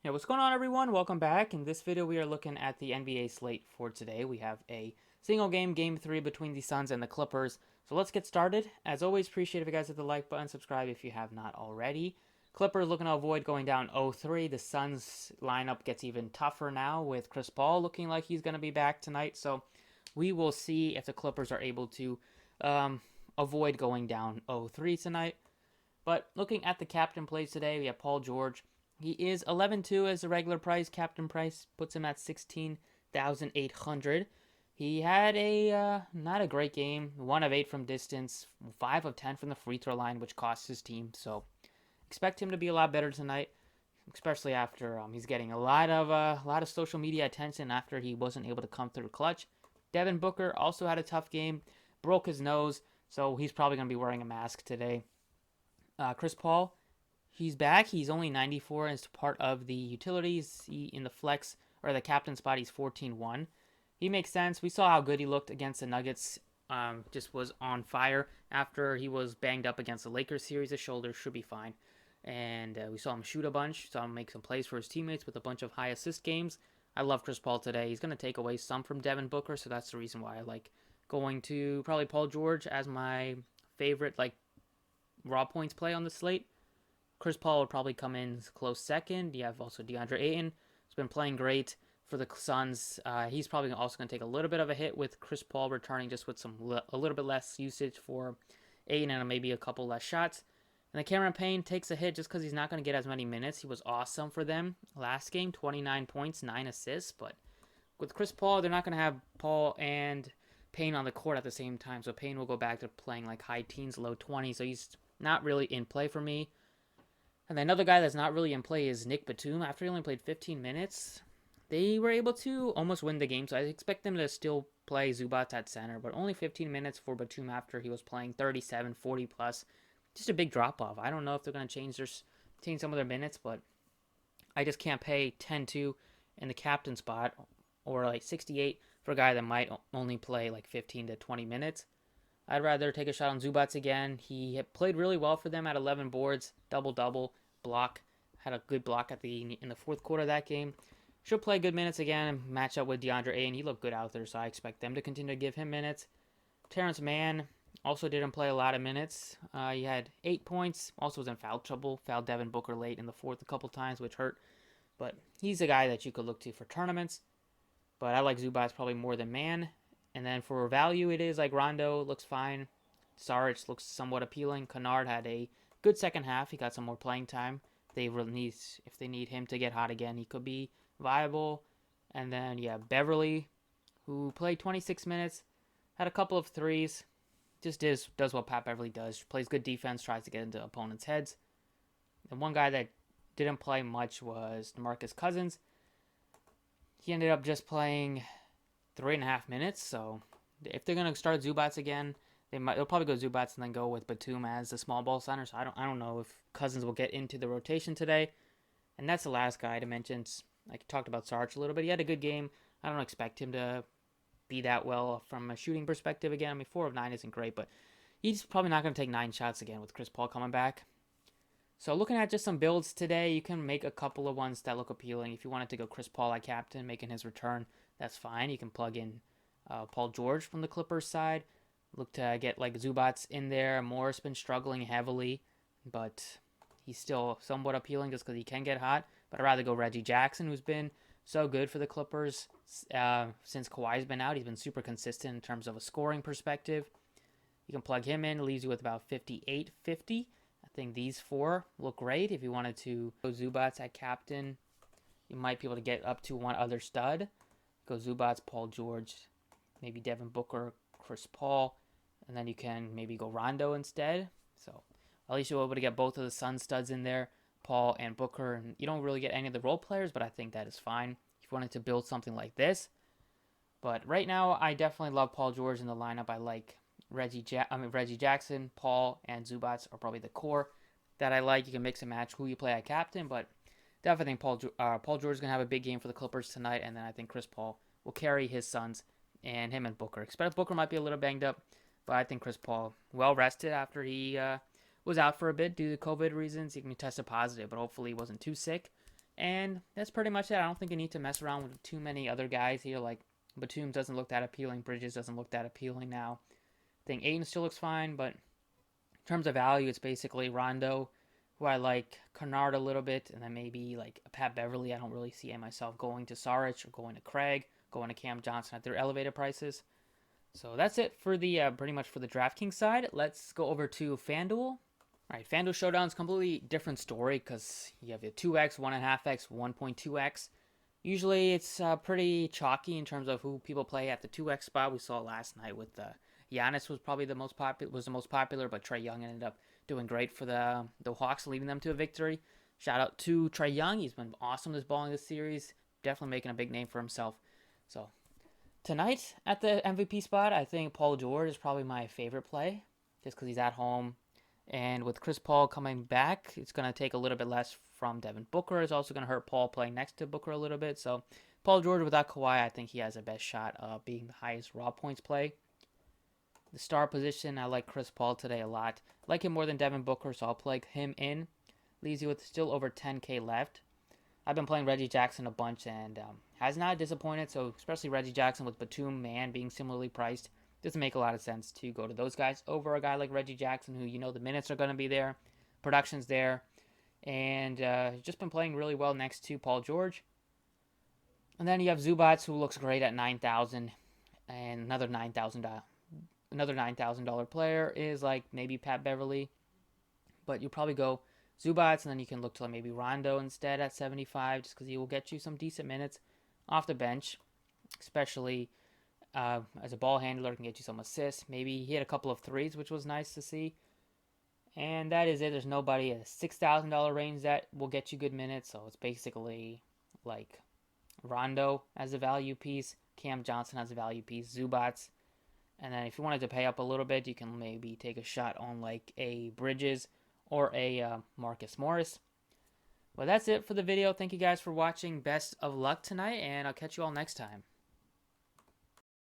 Yeah, what's going on, everyone? Welcome back. In this video, we are looking at the NBA slate for today. We have a single game 3 between the Suns and the Clippers. So let's get started. As always, appreciate if you guys hit the like button, subscribe if you have not already. Clippers looking to avoid going down 0-3. The Suns lineup gets even tougher now with Chris Paul looking like he's going to be back tonight. So we will see if the Clippers are able to avoid going down 0-3 tonight. But looking at the captain plays today, we have Paul George. He is 11-2 as the regular price. Captain price puts him at 16,800. He had a not a great game. 1 of 8 from distance, 5 of 10 from the free throw line, which cost his team. So expect him to be a lot better tonight, especially after he's getting a lot of social media attention after he wasn't able to come through clutch. Devin Booker also had a tough game, broke his nose, so he's probably going to be wearing a mask today. Chris Paul, he's back. He's only 94 as part of the utilities. In the flex or the captain spot, he's 14-1. He makes sense. We saw how good he looked against the Nuggets. Just was on fire after he was banged up against the Lakers series. His shoulder should be fine. And we saw him shoot a bunch. Saw him make some plays for his teammates with a bunch of high assist games. I love Chris Paul today. He's going to take away some from Devin Booker, so that's the reason why I like going to probably Paul George as my favorite raw points play on the slate. Chris Paul would probably come in close second. You have also DeAndre Ayton. He's been playing great for the Suns. He's probably also going to take a little bit of a hit with Chris Paul returning, just with a little bit less usage for Ayton and maybe a couple less shots. And then Cameron Payne takes a hit just because he's not going to get as many minutes. He was awesome for them last game, 29 points, 9 assists. But with Chris Paul, they're not going to have Paul and Payne on the court at the same time. So Payne will go back to playing like high teens, low 20s. So he's not really in play for me. And another guy that's not really in play is Nick Batum. After he only played 15 minutes, they were able to almost win the game. So I expect them to still play Zubac at center, but only 15 minutes for Batum after he was playing 37, 40 plus. Just a big drop off. I don't know if they're going to change some of their minutes, but I just can't pay 10-2 in the captain spot or like 68 for a guy that might only play like 15 to 20 minutes. I'd rather take a shot on Zubac again. He played really well for them at 11 boards, double-double, block. Had a good block in the fourth quarter of that game. Should play good minutes again, match up with DeAndre Ayton. He looked good out there, so I expect them to continue to give him minutes. Terrence Mann also didn't play a lot of minutes. He had 8 points, also was in foul trouble. Fouled Devin Booker late in the fourth a couple times, which hurt. But he's a guy that you could look to for tournaments. But I like Zubac probably more than Mann. And then for value, it is like Rondo looks fine. Saric looks somewhat appealing. Kennard had a good second half. He got some more playing time. If they need him to get hot again, he could be viable. And then Beverly, who played 26 minutes, had a couple of threes. Just does what Pat Beverly does. Plays good defense, tries to get into opponents' heads. And one guy that didn't play much was DeMarcus Cousins. He ended up just playing 3.5 minutes. So if they're gonna start Zubac again, they'll probably go Zubac and then go with Batum as the small ball center. So I don't know if Cousins will get into the rotation today. And that's the last guy to mention. I talked about Sarge a little bit. He had a good game. I don't expect him to be that well from a shooting perspective again. I mean, 4 of 9 isn't great, but he's probably not going to take 9 shots again with Chris Paul coming back. So looking at just some builds today, you can make a couple of ones that look appealing. If you wanted to go Chris Paul at captain, making his return, that's fine. You can plug in Paul George from the Clippers side. Look to get like Zubac in there. Morris been struggling heavily, but he's still somewhat appealing just because he can get hot. But I'd rather go Reggie Jackson, who's been so good for the Clippers since Kawhi's been out. He's been super consistent in terms of a scoring perspective. You can plug him in. It leaves you with about 58-50. I think these 4 look great. If you wanted to go Zubac at captain, you might be able to get up to one other stud. Go Zubac, Paul George, maybe Devin Booker, Chris Paul, and then you can maybe go Rondo instead. So at least you're able to get both of the Sun studs in there, Paul and Booker, and you don't really get any of the role players, but I think that is fine if you wanted to build something like this. But right now, I definitely love Paul George in the lineup. I like Reggie Jackson, Paul, and Zubac are probably the core that I like. You can mix and match who you play at captain, but definitely think Paul George is going to have a big game for the Clippers tonight, and then I think Chris Paul will carry his Suns and him and Booker. Expect Booker might be a little banged up, but I think Chris Paul, well rested after he was out for a bit due to COVID reasons. He tested positive, but hopefully he wasn't too sick. And that's pretty much it. I don't think you need to mess around with too many other guys here. Like Batum doesn't look that appealing. Bridges doesn't look that appealing now. I think Ayton still looks fine, but in terms of value, it's basically Rondo, who I like, Kennard a little bit, and then maybe like Pat Beverly. I don't really see myself going to Saric or going to Craig, going to Cam Johnson at their elevated prices. So that's it for the pretty much for the DraftKings side. Let's go over to FanDuel. All right, FanDuel Showdown's completely different story because you have a 2x, 1.5x, 1.2x. Usually it's pretty chalky in terms of who people play at the 2x spot. We saw last night with Giannis was probably the most popular, but Trae Young ended up doing great for the Hawks, leading them to a victory. Shout out to Trae Young. He's been awesome this ball in this series. Definitely making a big name for himself. So tonight at the MVP spot, I think Paul George is probably my favorite play just because he's at home. And with Chris Paul coming back, it's going to take a little bit less from Devin Booker. It's also going to hurt Paul playing next to Booker a little bit. So Paul George without Kawhi, I think he has the best shot of being the highest raw points play. The star position, I like Chris Paul today a lot. I like him more than Devin Booker, so I'll play him in. Leaves you with still over 10K left. I've been playing Reggie Jackson a bunch and has not disappointed. So especially Reggie Jackson with Batum, Man being similarly priced, doesn't make a lot of sense to go to those guys over a guy like Reggie Jackson, who you know the minutes are going to be there, production's there, and just been playing really well next to Paul George. And then you have Zubats, who looks great at 9,000, and another $9,000 player is like maybe Pat Beverly, but you'll probably go Zubats, and then you can look to maybe Rondo instead at 75, just because he will get you some decent minutes off the bench, especially as a ball handler, can get you some assists. Maybe he hit a couple of threes, which was nice to see. And that is it. There's nobody at a $6,000 range that will get you good minutes, so it's basically like Rondo as a value piece, Cam Johnson as a value piece, Zubats. And then if you wanted to pay up a little bit, you can maybe take a shot on like a Bridges or a Marcus Morris. Well, that's it for the video. Thank you guys for watching. Best of luck tonight, and I'll catch you all next time.